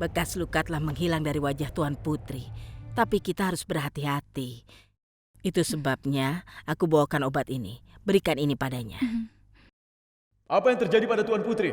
Bekas luka telah menghilang dari wajah Tuan Putri. Tapi kita harus berhati-hati. Itu sebabnya aku bawakan obat ini. Berikan ini padanya. Apa yang terjadi pada Tuan Putri?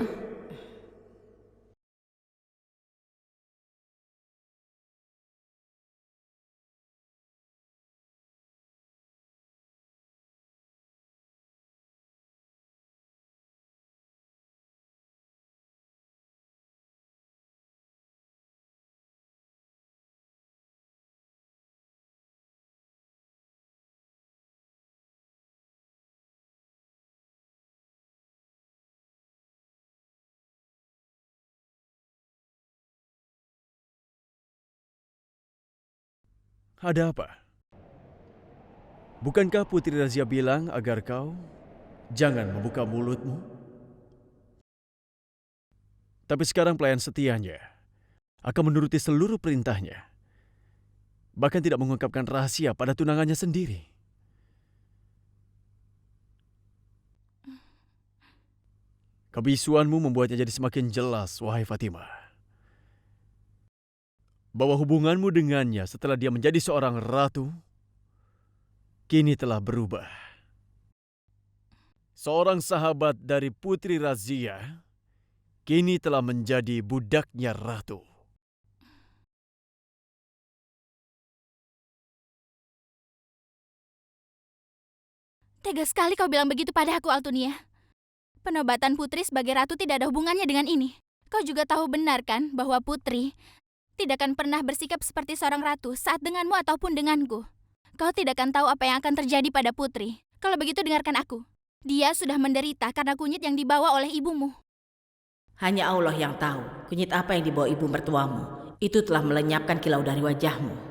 Ada apa? Bukankah Putri Razia bilang agar kau jangan membuka mulutmu? Tapi sekarang pelayan setianya akan menuruti seluruh perintahnya. Bahkan tidak mengungkapkan rahasia pada tunangannya sendiri. Kebisuanmu membuatnya jadi semakin jelas, wahai Fatimah, bahwa hubunganmu dengannya setelah dia menjadi seorang ratu, kini telah berubah. Seorang sahabat dari Putri Razia, kini telah menjadi budaknya ratu. Tega sekali kau bilang begitu pada aku, Altunia. Penobatan Putri sebagai ratu tidak ada hubungannya dengan ini. Kau juga tahu benar kan bahwa Putri tidak akan pernah bersikap seperti seorang ratu saat denganmu ataupun denganku. Kau tidak akan tahu apa yang akan terjadi pada Putri. Kalau begitu dengarkan aku. Dia sudah menderita karena kunyit yang dibawa oleh ibumu. Hanya Allah yang tahu kunyit apa yang dibawa ibu mertuamu. Itu telah melenyapkan kilau dari wajahmu.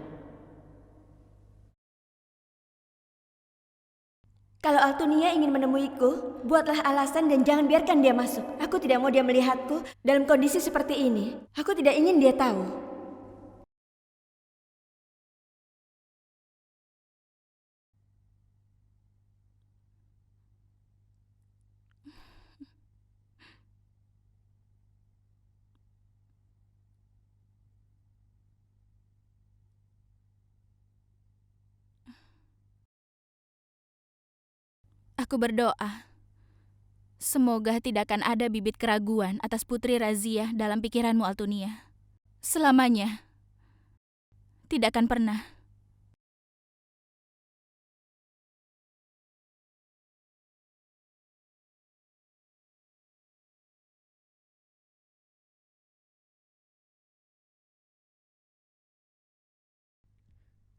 Kalau Altunia ingin menemuiku, buatlah alasan dan jangan biarkan dia masuk. Aku tidak mau dia melihatku dalam kondisi seperti ini. Aku tidak ingin dia tahu. Aku berdoa. Semoga tidak akan ada bibit keraguan atas Putri Razia dalam pikiranmu, Altunia. Selamanya. Tidak akan pernah.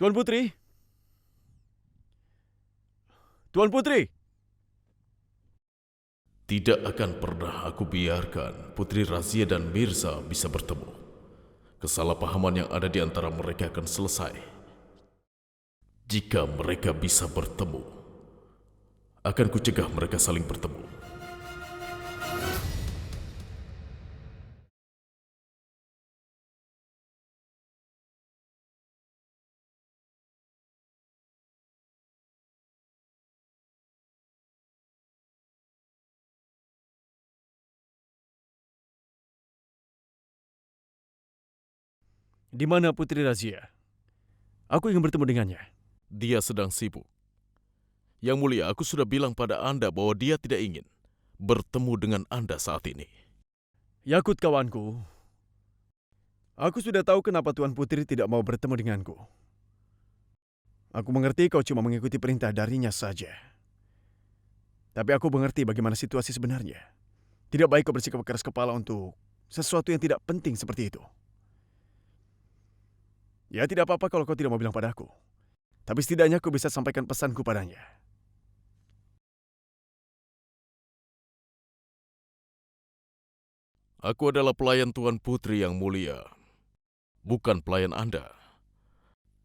Tuan Putri! Tuan Putri! Tidak akan pernah aku biarkan Putri Razia dan Mirza bisa bertemu. Kesalahpahaman yang ada di antara mereka akan selesai jika mereka bisa bertemu. Akan kucegah mereka saling bertemu. Di mana Putri Razia? Aku ingin bertemu dengannya. Dia sedang sibuk. Yang mulia, aku sudah bilang pada Anda bahwa dia tidak ingin bertemu dengan Anda saat ini. Yakut kawanku, aku sudah tahu kenapa Tuan Putri tidak mau bertemu denganku. Aku mengerti kau cuma mengikuti perintah darinya saja. Tapi aku mengerti bagaimana situasi sebenarnya. Tidak baik kau bersikap keras kepala untuk sesuatu yang tidak penting seperti itu. Ya tidak apa-apa kalau kau tidak mau bilang padaku. Tapi setidaknya aku bisa sampaikan pesanku padanya. Aku adalah pelayan Tuan Putri yang mulia, bukan pelayan Anda.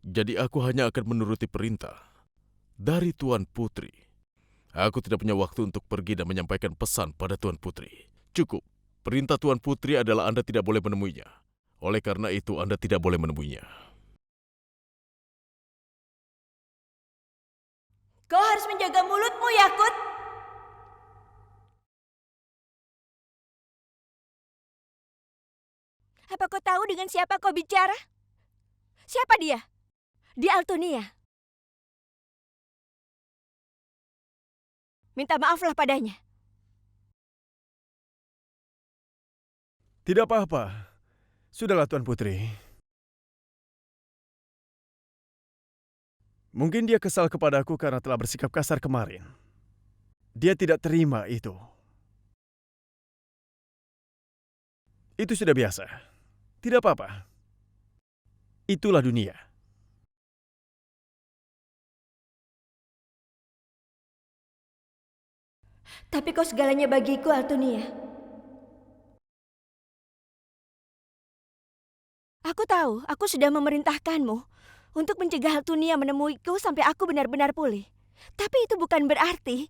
Jadi aku hanya akan menuruti perintah dari Tuan Putri. Aku tidak punya waktu untuk pergi dan menyampaikan pesan pada Tuan Putri. Cukup, perintah Tuan Putri adalah Anda tidak boleh menemuinya. Oleh karena itu, Anda tidak boleh menemuinya. Kau harus menjaga mulutmu, Yakut. Apa kau tahu dengan siapa kau bicara? Siapa dia? Dia Altonia. Minta maaflah padanya. Tidak apa-apa. Sudahlah Tuan Putri. Mungkin dia kesal kepadaku karena telah bersikap kasar kemarin. Dia tidak terima itu. Itu sudah biasa. Tidak apa-apa. Itulah dunia. Tapi kau segalanya bagiku, Altonia. Aku tahu, aku sudah memerintahkanmu untuk mencegah Altonia menemuiku sampai aku benar-benar pulih. Tapi itu bukan berarti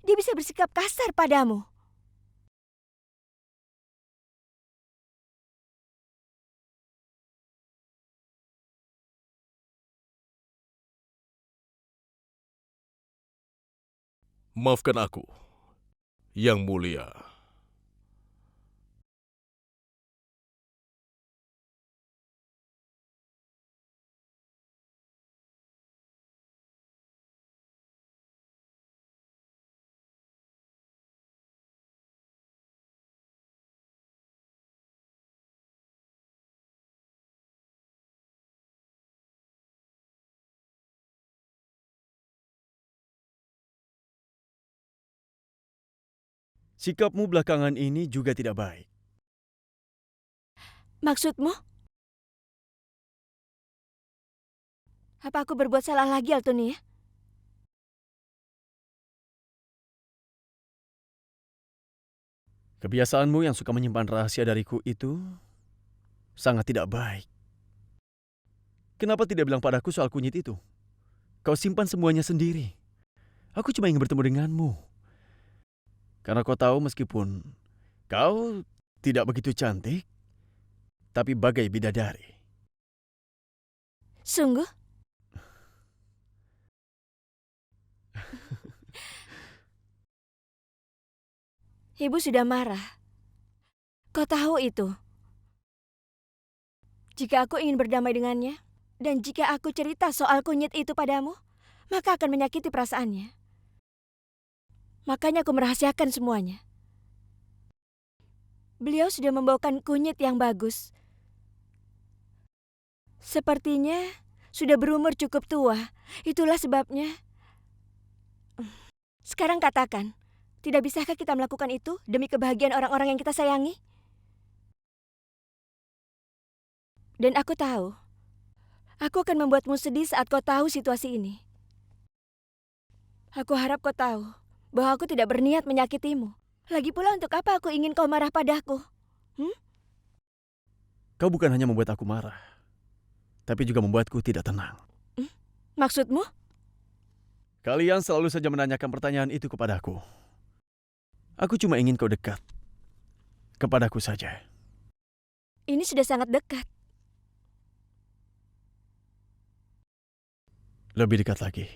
dia bisa bersikap kasar padamu. Maafkan aku, Yang Mulia. Sikapmu belakangan ini juga tidak baik. Maksudmu? Apa aku berbuat salah lagi, Altonia? Kebiasaanmu yang suka menyimpan rahasia dariku itu sangat tidak baik. Kenapa tidak bilang padaku soal kunyit itu? Kau simpan semuanya sendiri. Aku cuma ingin bertemu denganmu. Karena kau tahu meskipun kau tidak begitu cantik, tapi bagai bidadari. Sungguh? Ibu sudah marah. Kau tahu itu. Jika aku ingin berdamai dengannya, dan jika aku cerita soal kunyit itu padamu, maka akan menyakiti perasaannya. Makanya aku merahasiakan semuanya. Beliau sudah membawakan kunyit yang bagus. Sepertinya sudah berumur cukup tua. Itulah sebabnya. Sekarang katakan, tidak bisakah kita melakukan itu demi kebahagiaan orang-orang yang kita sayangi? Dan aku tahu, aku akan membuatmu sedih saat kau tahu situasi ini. Aku harap kau tahu bahwa aku tidak berniat menyakitimu. Lagi pula untuk apa aku ingin kau marah padaku? Kau bukan hanya membuat aku marah, tapi juga membuatku tidak tenang. Maksudmu? Kalian selalu saja menanyakan pertanyaan itu kepadaku. Aku cuma ingin kau dekat kepadaku saja. Ini sudah sangat dekat. Lebih dekat lagi.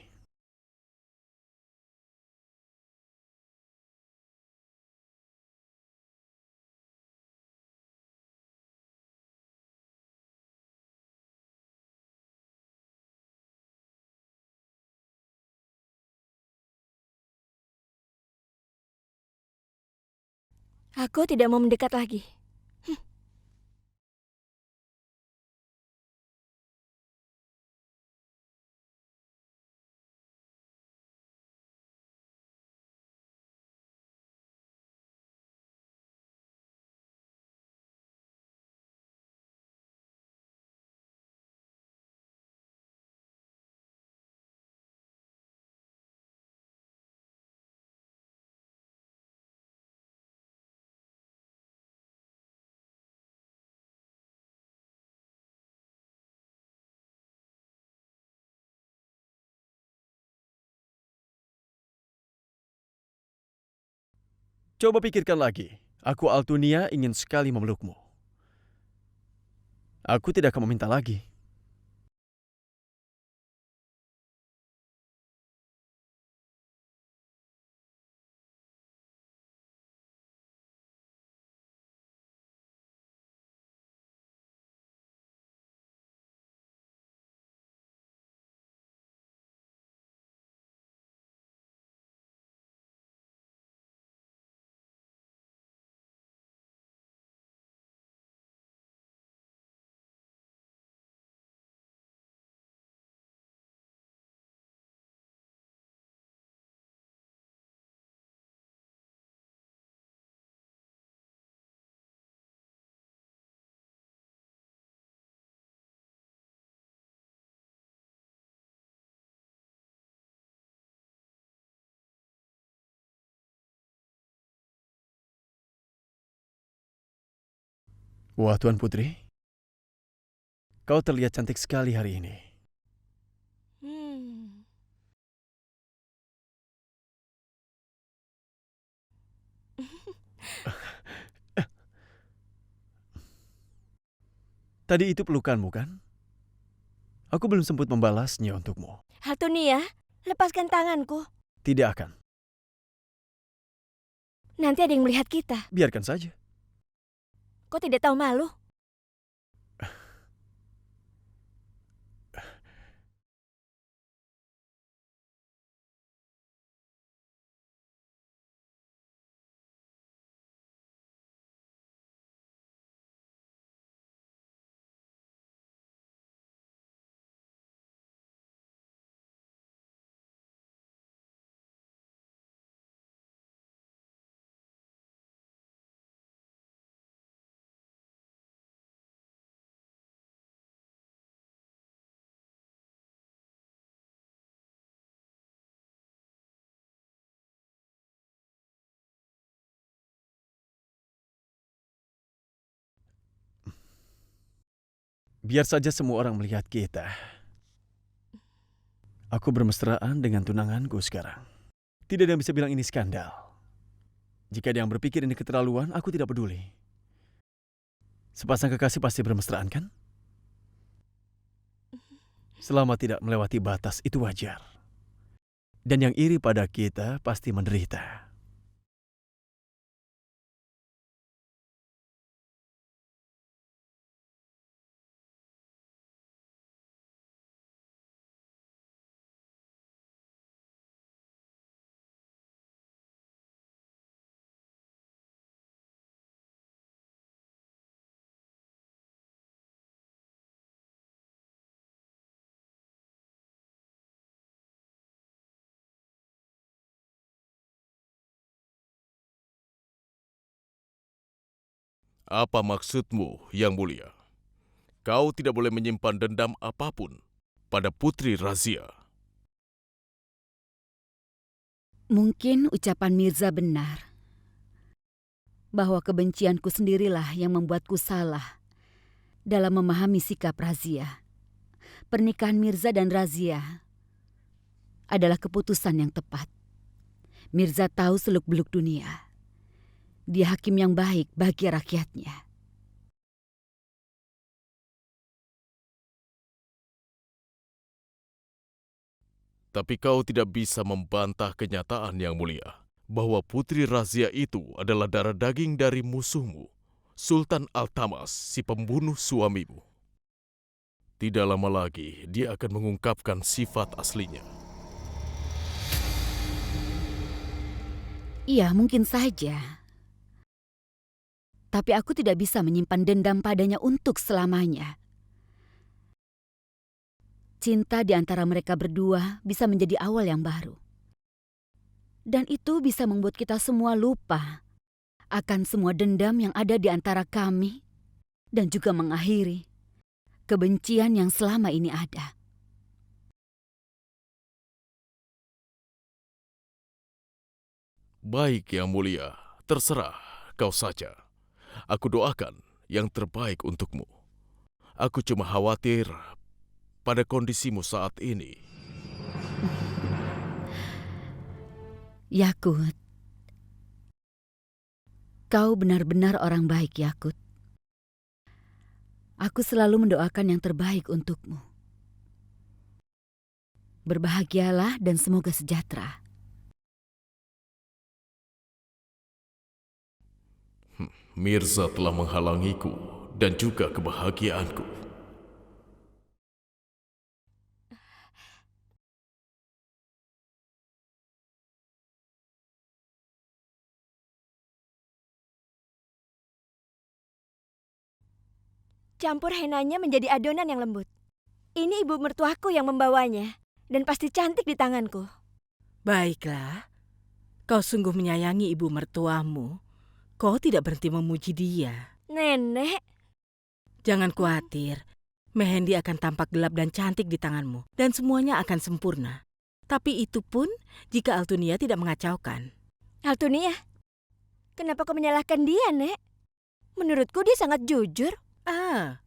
Aku tidak mau mendekat lagi. Coba pikirkan lagi. Aku Altunia ingin sekali memelukmu. Aku tidak akan meminta lagi. Wah, Tuan Putri. Kau terlihat cantik sekali hari ini. Hmm. Tadi itu pelukanmu, kan? Aku belum sempat membalasnya untukmu. Altunia, lepaskan tanganku. Tidak akan. Nanti ada yang melihat kita. Biarkan saja. Kau tidak tahu malu? Biar saja semua orang melihat kita. Aku bermesraan dengan tunanganku sekarang. Tidak ada yang bisa bilang ini skandal. Jika ada yang berpikir ini keterlaluan, aku tidak peduli. Sepasang kekasih pasti bermesraan, kan? Selama tidak melewati batas, itu wajar. Dan yang iri pada kita pasti menderita. Apa maksudmu, Yang Mulia? Kau tidak boleh menyimpan dendam apapun pada Putri Razia. Mungkin ucapan Mirza benar, bahwa kebencianku sendirilah yang membuatku salah dalam memahami sikap Razia. Pernikahan Mirza dan Razia adalah keputusan yang tepat. Mirza tahu seluk-beluk dunia. Dia hakim yang baik bagi rakyatnya. Tapi kau tidak bisa membantah kenyataan, Yang Mulia, bahwa Putri Razia itu adalah darah daging dari musuhmu, Sultan Al-Tamas, si pembunuh suamimu. Tidak lama lagi dia akan mengungkapkan sifat aslinya. Iya, mungkin saja. Tapi aku tidak bisa menyimpan dendam padanya untuk selamanya. Cinta di antara mereka berdua bisa menjadi awal yang baru. Dan itu bisa membuat kita semua lupa akan semua dendam yang ada di antara kami dan juga mengakhiri kebencian yang selama ini ada. Baik, Yang Mulia, terserah kau saja. Aku doakan yang terbaik untukmu. Aku cuma khawatir pada kondisimu saat ini. Yakut, kau benar-benar orang baik, Yakut. Aku selalu mendoakan yang terbaik untukmu. Berbahagialah dan semoga sejahtera. Mirza telah menghalangiku dan juga kebahagiaanku. Campur henanya menjadi adonan yang lembut. Ini ibu mertuaku yang membawanya. Dan pasti cantik di tanganku. Baiklah, kau sungguh menyayangi ibu mertuamu. Kau tidak berhenti memuji dia. Nenek, Jangan khawatir, Mehendi akan tampak gelap dan cantik di tanganmu. Dan semuanya akan sempurna. Tapi itu pun jika Altunia tidak mengacaukan. Altunia, kenapa kau menyalahkan dia, Nek? Menurutku dia sangat jujur. Ah,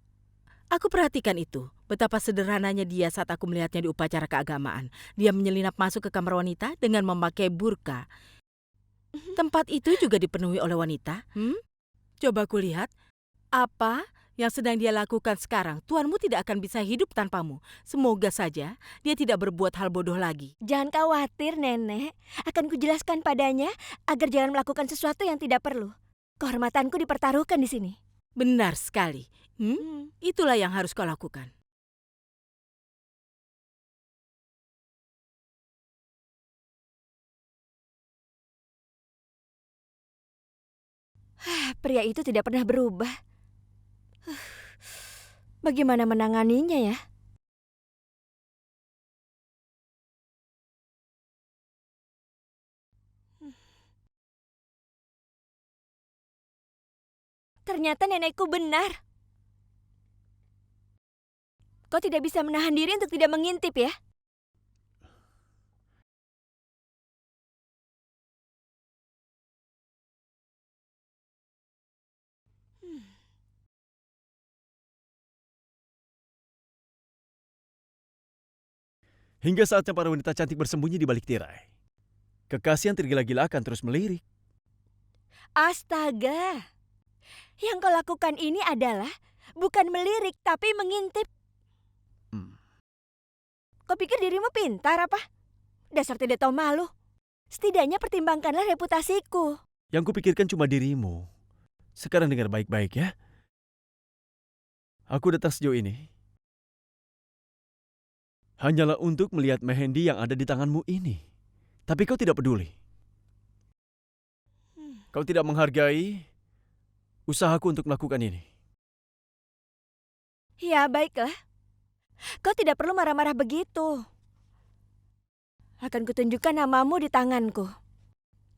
aku perhatikan itu. Betapa sederhananya dia saat aku melihatnya di upacara keagamaan. Dia menyelinap masuk ke kamar wanita dengan memakai burka. Tempat itu juga dipenuhi oleh wanita. Coba aku lihat. Apa yang sedang dia lakukan sekarang? Tuanmu tidak akan bisa hidup tanpamu. Semoga saja dia tidak berbuat hal bodoh lagi. Jangan khawatir, Nenek. Akan kujelaskan padanya agar jangan melakukan sesuatu yang tidak perlu. Kehormatanku dipertaruhkan di sini. Benar sekali. Itulah yang harus kau lakukan. Pria itu tidak pernah berubah. Bagaimana menanganinya ya? Ternyata nenekku benar. Kau tidak bisa menahan diri untuk tidak mengintip ya? Hingga saatnya para wanita cantik bersembunyi di balik tirai. Kekasih yang tergila-gila akan terus melirik. Astaga. Yang kau lakukan ini adalah bukan melirik tapi mengintip. Kau pikir dirimu pintar apa? Dasar tidak tahu malu. Setidaknya pertimbangkanlah reputasiku. Yang kupikirkan cuma dirimu. Sekarang dengar baik-baik ya. Aku datang sejauh ini hanyalah untuk melihat mehendi yang ada di tanganmu ini. Tapi kau tidak peduli. Kau tidak menghargai usahaku untuk melakukan ini. Ya, baiklah. Kau tidak perlu marah-marah begitu. Akan kutunjukkan namamu di tanganku.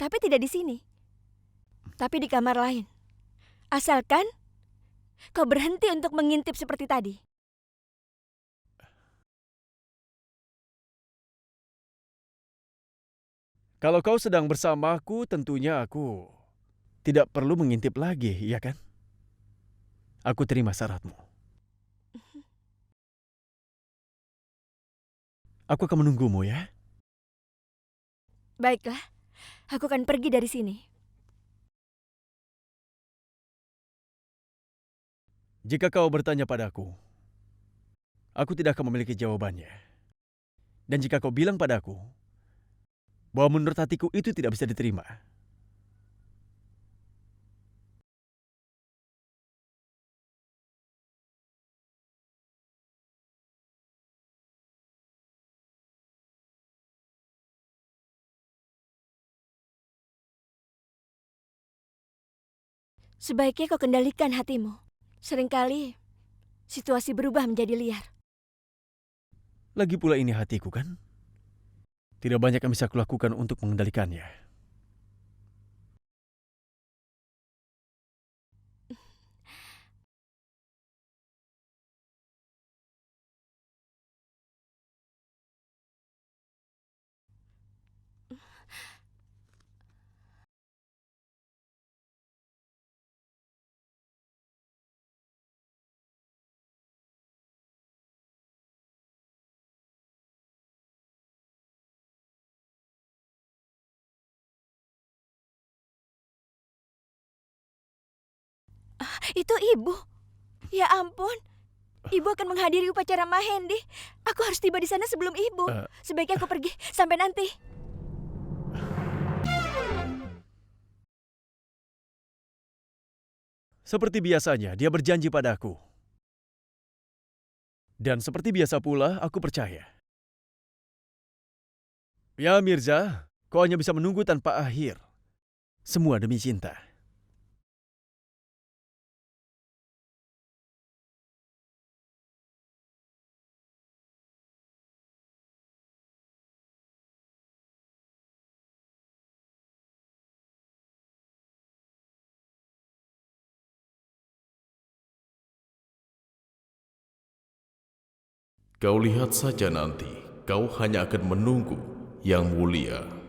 Tapi tidak di sini. Tapi di kamar lain. Asalkan kau berhenti untuk mengintip seperti tadi. Kalau kau sedang bersamaku, tentunya aku tidak perlu mengintip lagi, ya kan? Aku terima syaratmu. Aku akan menunggumu ya. Baiklah, aku akan pergi dari sini. Jika kau bertanya padaku, aku tidak akan memiliki jawabannya. Dan jika kau bilang padaku bahwa menurut hatiku itu tidak bisa diterima, Sebaiknya kau kendalikan hatimu. Seringkali situasi berubah menjadi liar. lagi pula ini hatiku kan? Tidak banyak yang bisa kulakukan untuk mengendalikannya. Itu ibu. Ya ampun. Ibu akan menghadiri upacara Mahendi. Aku harus tiba di sana sebelum ibu. Sebaiknya aku pergi. Sampai nanti. Seperti biasanya, dia berjanji padaku. Dan seperti biasa pula, aku percaya. Ya Mirza, kau hanya bisa menunggu tanpa akhir. Semua demi cinta. Kau lihat saja nanti, kau hanya akan menunggu yang mulia.